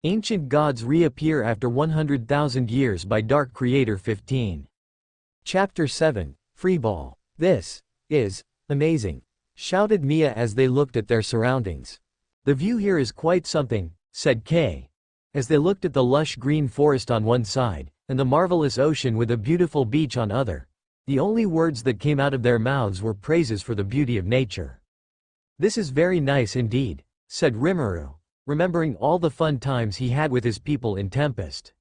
Ancient Gods Reappear After 100,000 Years by DarkCreator15. Chapter 7, Freeball. This is amazing, shouted Mia as they looked at their surroundings. The view here is quite something, said Kay, as they looked at the lush green forest on one side, and the marvelous ocean with a beautiful beach on other. The only words that came out of their mouths were praises for the beauty of nature. This is very nice indeed, said Rimuru, remembering all the fun times he had with his people in Tempest.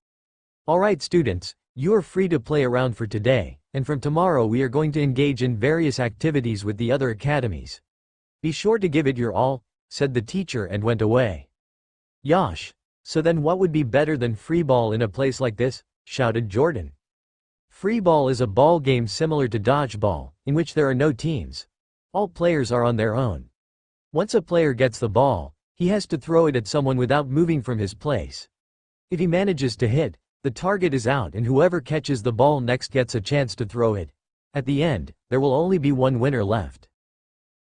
Alright students, you are free to play around for today, and from tomorrow we are going to engage in various activities with the other academies. Be sure to give it your all, said the teacher and went away. Yosh, so then what would be better than freeball in a place like this? Shouted Jordan. Freeball is a ball game similar to dodgeball, in which there are no teams. All players are on their own. Once a player gets the ball, he has to throw it at someone without moving from his place. If he manages to hit, the target is out and whoever catches the ball next gets a chance to throw it. At the end, there will only be one winner left.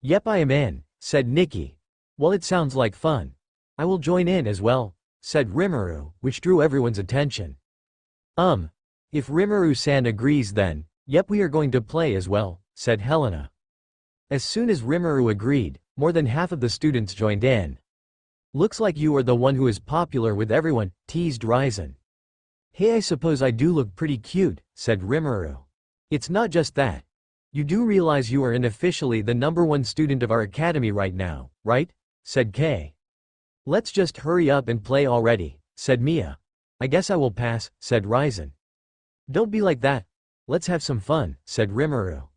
Yep, I am in, said Nikki. Well, it sounds like fun. I will join in as well, said Rimuru, which drew everyone's attention. If Rimuru-san agrees then, yep, we are going to play as well, said Helena. As soon as Rimuru agreed, more than half of the students joined in. Looks like you are the one who is popular with everyone, teased Ryzen. Hey, I suppose I do look pretty cute, said Rimuru. It's not just that. You do realize you are unofficially the #1 student of our academy right now, right? Said Kay. Let's just hurry up and play already, said Mia. I guess I will pass, said Ryzen. Don't be like that. Let's have some fun, said Rimuru.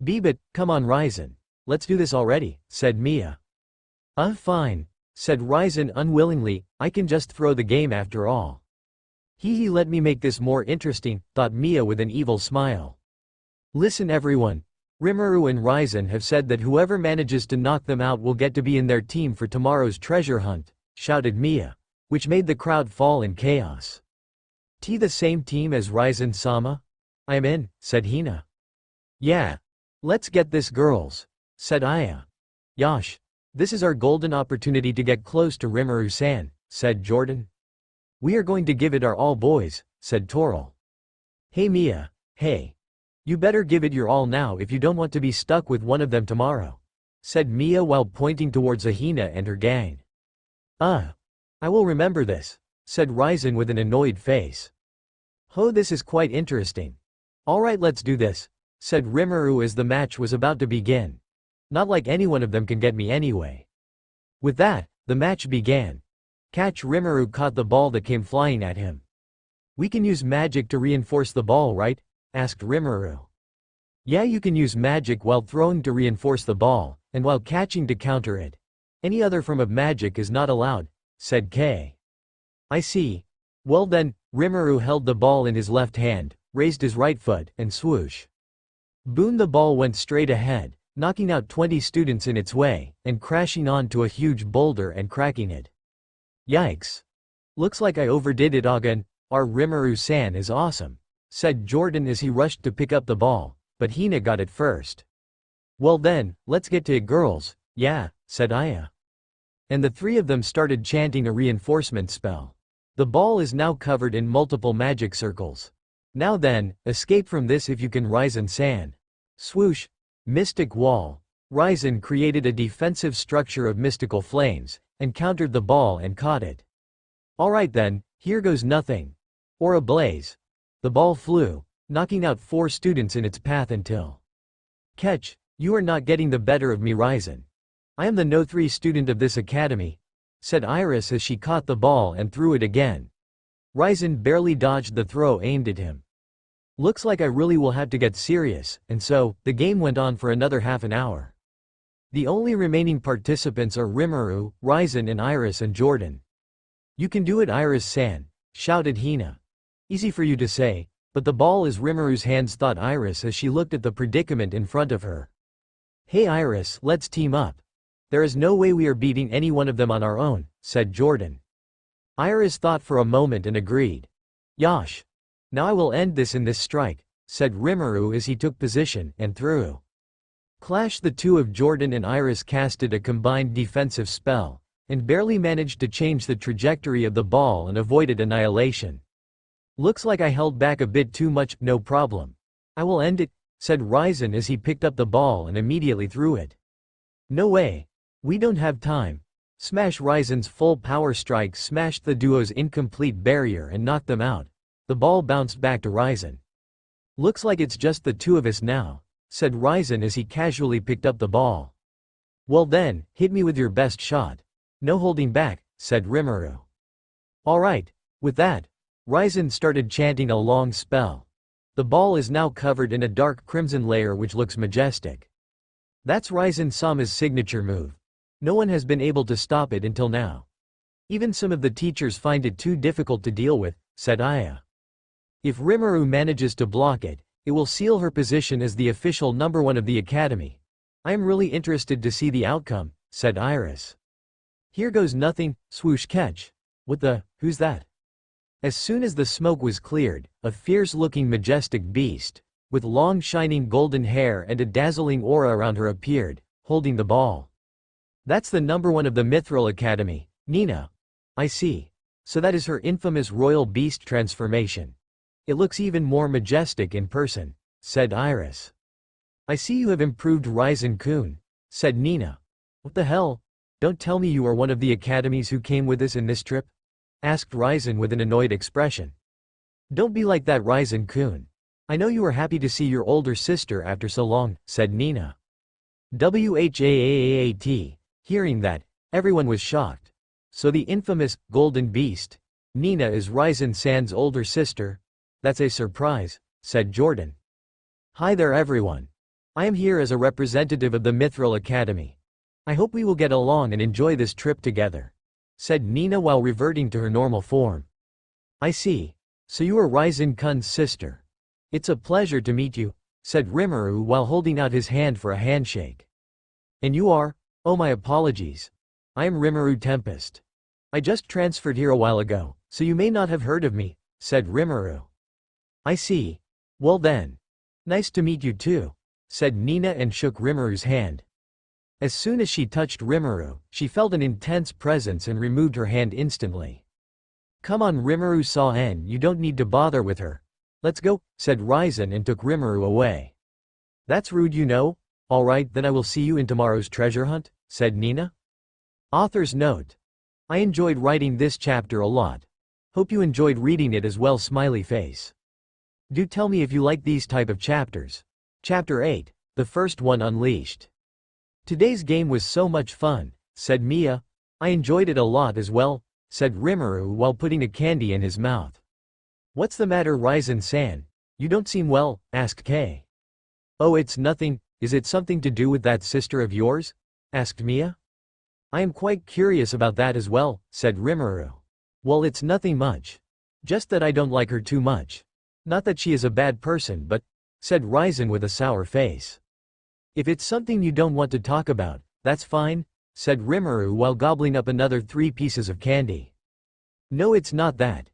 But come on Ryzen. Let's do this already, said Mia. Fine, said Ryzen unwillingly, I can just throw the game after all. Hee, let me make this more interesting, thought Mia with an evil smile. Listen everyone. Rimuru and Ryzen have said that whoever manages to knock them out will get to be in their team for tomorrow's treasure hunt, shouted Mia, which made the crowd fall in chaos. The same team as Ryzen-sama? I am in, said Hina. Yeah. Let's get this girls, said Aya. Yosh. This is our golden opportunity to get close to Rimuru-san, said Jordan. We are going to give it our all boys, said Toril. Hey Mia, hey. You better give it your all now if you don't want to be stuck with one of them tomorrow, said Mia while pointing towards Ahina and her gang. I will remember this, said Ryzen with an annoyed face. Oh, this is quite interesting. Alright, let's do this, said Rimuru as the match was about to begin. Not like any one of them can get me anyway. With that, the match began. Rimuru caught the ball that came flying at him. We can use magic to reinforce the ball, right? Asked Rimuru. Yeah, you can use magic while throwing to reinforce the ball, and while catching to counter it. Any other form of magic is not allowed, said Kay. I see. Well then, Rimuru held the ball in his left hand, raised his right foot, and swoosh. Boom, the ball went straight ahead, knocking out 20 students in its way, and crashing onto a huge boulder and cracking it. Yikes. Looks like I overdid it again. Our Rimuru-san is awesome, said Jordan as he rushed to pick up the ball, but Hina got it first. Well then, let's get to it girls, yeah, said Aya. And the three of them started chanting a reinforcement spell. The ball is now covered in multiple magic circles. Now then, escape from this if you can, Ryzen-san. Swoosh. Mystic wall. Ryzen created a defensive structure of mystical flames, and countered the ball and caught it. Alright then, here goes nothing. Or a blaze. The ball flew, knocking out 4 students in its path until. Catch, you are not getting the better of me, Ryzen. I am the No. 3 student of this academy, said Iris as she caught the ball and threw it again. Ryzen barely dodged the throw aimed at him. Looks like I really will have to get serious, and so, the game went on for another half an hour. The only remaining participants are Rimuru, Ryzen and Iris and Jordan. You can do it, Iris-san, shouted Hina. Easy for you to say, but the ball is Rimuru's hands, thought Iris as she looked at the predicament in front of her. Hey Iris, let's team up. There is no way we are beating any one of them on our own, said Jordan. Iris thought for a moment and agreed. Yosh. Now I will end this in this strike, said Rimuru as he took position and threw. Clash. The two of Jordan and Iris casted a combined defensive spell, and barely managed to change the trajectory of the ball and avoided annihilation. Looks like I held back a bit too much, no problem. I will end it, said Ryzen as he picked up the ball and immediately threw it. No way. We don't have time. Smash! Ryzen's full power strike smashed the duo's incomplete barrier and knocked them out. The ball bounced back to Ryzen. Looks like it's just the two of us now, said Ryzen as he casually picked up the ball. Well then, hit me with your best shot. No holding back, said Rimuru. Alright. With that, Ryzen started chanting a long spell. The ball is now covered in a dark crimson layer which looks majestic. That's Ryzen Sama's signature move. No one has been able to stop it until now. Even some of the teachers find it too difficult to deal with, said Aya. If Rimuru manages to block it, it will seal her position as the official number 1 of the academy. I am really interested to see the outcome, said Iris. Here goes nothing, swoosh catch. What the, who's that? As soon as the smoke was cleared, a fierce-looking majestic beast, with long shining golden hair and a dazzling aura around her appeared, holding the ball. That's the number 1 of the Mithril Academy, Nina. I see. So that is her infamous royal beast transformation. It looks even more majestic in person, said Iris. I see you have improved, Ryzen-kun, said Nina. What the hell? Don't tell me you are one of the academies who came with us in this trip? Asked Ryzen with an annoyed expression. Don't be like that, Ryzen-kun. I know you are happy to see your older sister after so long, said Nina. Whaat. Hearing that, everyone was shocked. So the infamous Golden Beast, Nina, is Ryzen-san's older sister? That's a surprise, said Jordan. Hi there everyone. I am here as a representative of the Mithril Academy. I hope we will get along and enjoy this trip together, said Nina while reverting to her normal form. I see. So you are Ryzen-kun's sister. It's a pleasure to meet you, said Rimuru while holding out his hand for a handshake. And you are? Oh, my apologies. I am Rimuru Tempest. I just transferred here a while ago, so you may not have heard of me, said Rimuru. I see. Well then. Nice to meet you too, said Nina and shook Rimuru's hand. As soon as she touched Rimuru, she felt an intense presence and removed her hand instantly. Come on, Rimuru-san, you don't need to bother with her. Let's go, said Ryzen and took Rimuru away. That's rude, you know. Alright, then I will see you in tomorrow's treasure hunt, said Nina. Author's note. I enjoyed writing this chapter a lot. Hope you enjoyed reading it as well, smiley face. Do tell me if you like these type of chapters. Chapter 8, the first one, Unleashed. Today's game was so much fun, said Mia. I enjoyed it a lot as well, said Rimuru while putting a candy in his mouth. What's the matter, Ryzen-san? You don't seem well, asked Kay. Oh, it's nothing. Is it something to do with that sister of yours? Asked Mia. I am quite curious about that as well, said Rimuru. Well, it's nothing much. Just that I don't like her too much. Not that she is a bad person, but, said Ryzen with a sour face. If it's something you don't want to talk about, that's fine, said Rimuru while gobbling up another 3 pieces of candy. No, it's not that.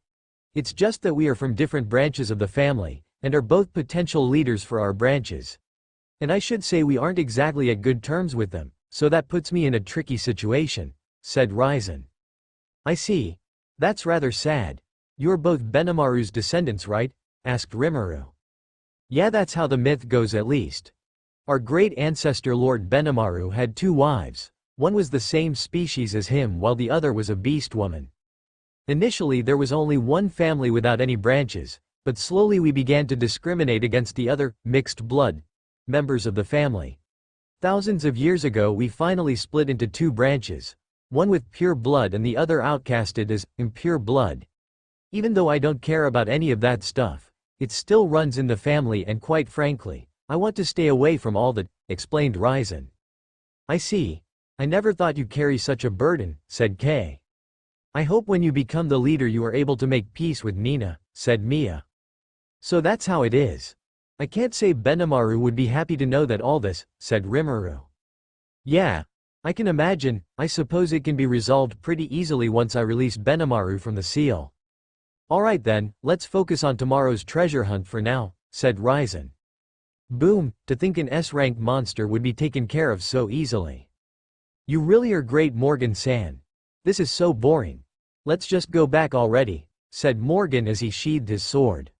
It's just that we are from different branches of the family, and are both potential leaders for our branches. And I should say we aren't exactly at good terms with them, so that puts me in a tricky situation, said Ryzen. I see. That's rather sad. You're both Benimaru's descendants, right? Asked Rimuru. Yeah, that's how the myth goes at least. Our great ancestor Lord Benimaru had 2 wives. One was the same species as him while the other was a beast woman. Initially there was only one family without any branches, but slowly we began to discriminate against the other, mixed blood, members of the family. Thousands of years ago we finally split into 2 branches, one with pure blood and the other outcasted as impure blood. Even though I don't care about any of that stuff, it still runs in the family, and quite frankly, I want to stay away from all that, explained Ryzen. I see. I never thought you carry such a burden, said Kay. I hope when you become the leader you are able to make peace with Nina, said Mia. So that's how it is. I can't say Benimaru would be happy to know that all this, said Rimuru. Yeah. I can imagine. I suppose it can be resolved pretty easily once I release Benimaru from the seal. Alright then, let's focus on tomorrow's treasure hunt for now, said Ryzen. Boom, to think an S-rank monster would be taken care of so easily. You really are great, Morgan-san. This is so boring. Let's just go back already, said Morgan as he sheathed his sword.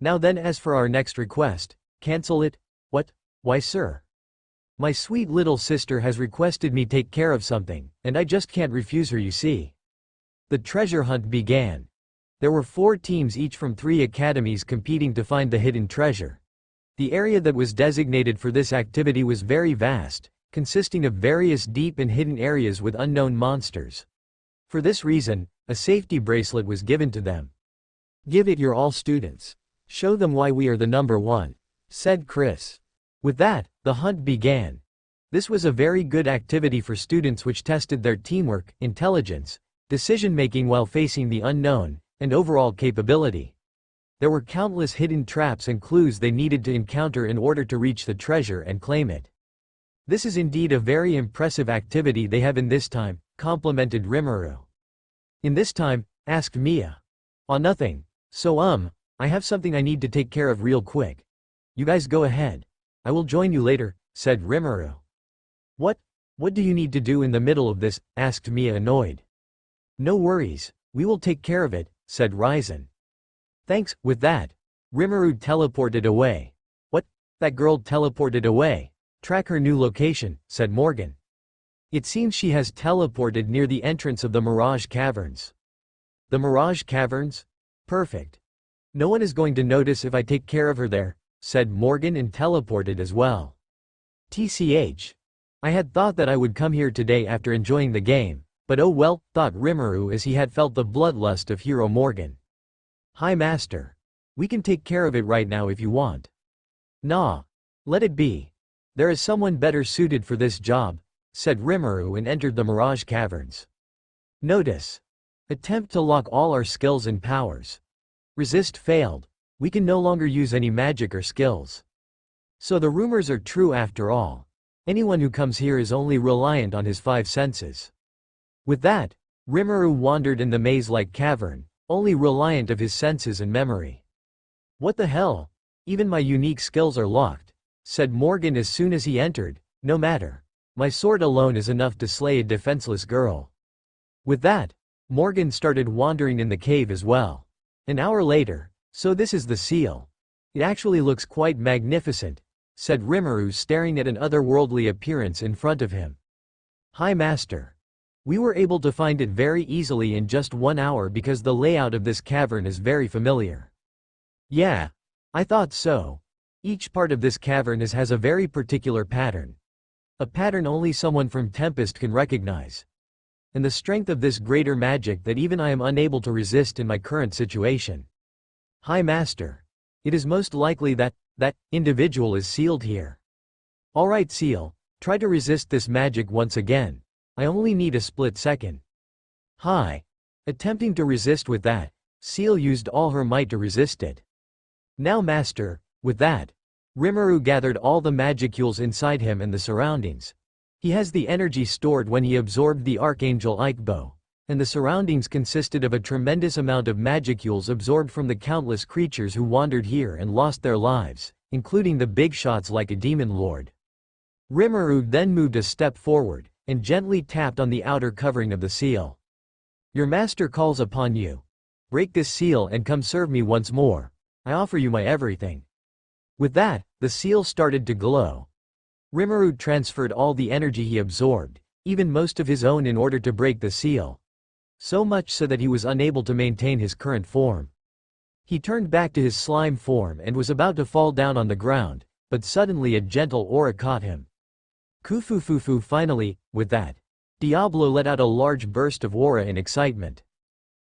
Now then, as for our next request, cancel it? What? Why, sir? My sweet little sister has requested me take care of something, and I just can't refuse her, you see. The treasure hunt began. There were 4 teams, each from 3 academies, competing to find the hidden treasure. The area that was designated for this activity was very vast, consisting of various deep and hidden areas with unknown monsters. For this reason, a safety bracelet was given to them. Give it your all, students. Show them why we are the number one, said Chris. With that, the hunt began. This was a very good activity for students which tested their teamwork, intelligence, decision-making while facing the unknown, and overall capability. There were countless hidden traps and clues they needed to encounter in order to reach the treasure and claim it. This is indeed a very impressive activity they have in this time, complimented Rimuru. In this time? Asked Mia. Nothing. So I have something I need to take care of real quick. You guys go ahead. I will join you later, said Rimuru. What do you need to do in the middle of this? Asked Mia, annoyed. No worries, we will take care of it, said Ryzen. Thanks. With that, Rimuru teleported away. What? That girl teleported away. Track her new location, said Morgan. It seems she has teleported near the entrance of the Mirage Caverns. The Mirage Caverns? Perfect. No one is going to notice if I take care of her there, said Morgan, and teleported as well. TCH. I had thought that I would come here today after enjoying the game, but oh well, thought Rimuru as he had felt the bloodlust of Hero Morgan. Hi Master. We can take care of it right now if you want. Nah. Let it be. There is someone better suited for this job, said Rimuru, and entered the Mirage Caverns. Notice. Attempt to lock all our skills and powers. Resist failed. We can no longer use any magic or skills. So the rumors are true after all. Anyone who comes here is only reliant on his 5 senses. With that, Rimuru wandered in the maze-like cavern, only reliant of his senses and memory. What the hell? Even my unique skills are locked, said Morgan as soon as he entered. No matter. My sword alone is enough to slay a defenseless girl. With that, Morgan started wandering in the cave as well. An hour later. So this is the seal. It actually looks quite magnificent, said Rimuru, staring at an otherworldly appearance in front of him. Hi Master. We were able to find it very easily in just 1 hour because the layout of this cavern is very familiar. Yeah. I thought so. Each part of this cavern has a very particular pattern. A pattern only someone from Tempest can recognize. And the strength of this greater magic that even I am unable to resist in my current situation. Hi Master. It is most likely that individual is sealed here. Alright Seal, try to resist this magic once again. I only need a split second. Hi. Attempting to resist with that, Seal used all her might to resist it. Now Master, with that, Rimuru gathered all the magicules inside him and the surroundings. He has the energy stored when he absorbed the Archangel Ikebo. And the surroundings consisted of a tremendous amount of magicules absorbed from the countless creatures who wandered here and lost their lives, including the big shots like a demon lord. Rimuru then moved a step forward, and gently tapped on the outer covering of the seal. Your master calls upon you. Break this seal and come serve me once more. I offer you my everything. With that, the seal started to glow. Rimuru transferred all the energy he absorbed, even most of his own, in order to break the seal. So much so that he was unable to maintain his current form. He turned back to his slime form and was about to fall down on the ground, but suddenly a gentle aura caught him. Kufufufu. Finally, with that, Diablo let out a large burst of aura in excitement.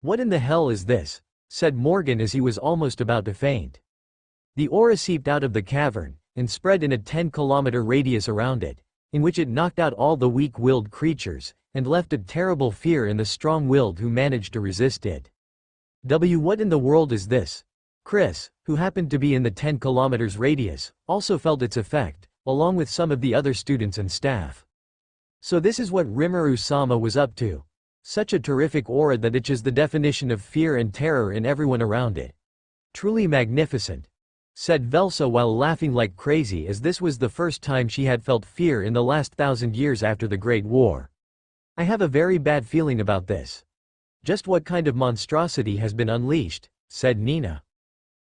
What in the hell is this? Said Morgan as he was almost about to faint. The aura seeped out of the cavern, and spread in a 10-kilometer radius around it, in which it knocked out all the weak-willed creatures, and left a terrible fear in the strong-willed who managed to resist it. What in the world is this? Chris, who happened to be in the 10 kilometers radius, also felt its effect, along with some of the other students and staff. So this is what Rimuru-sama was up to. Such a terrific aura that itches the definition of fear and terror in everyone around it. Truly magnificent, said Velsa while laughing like crazy, as this was the first time she had felt fear in the last 1,000 years after the Great War. I have a very bad feeling about this. Just what kind of monstrosity has been unleashed, said Nina.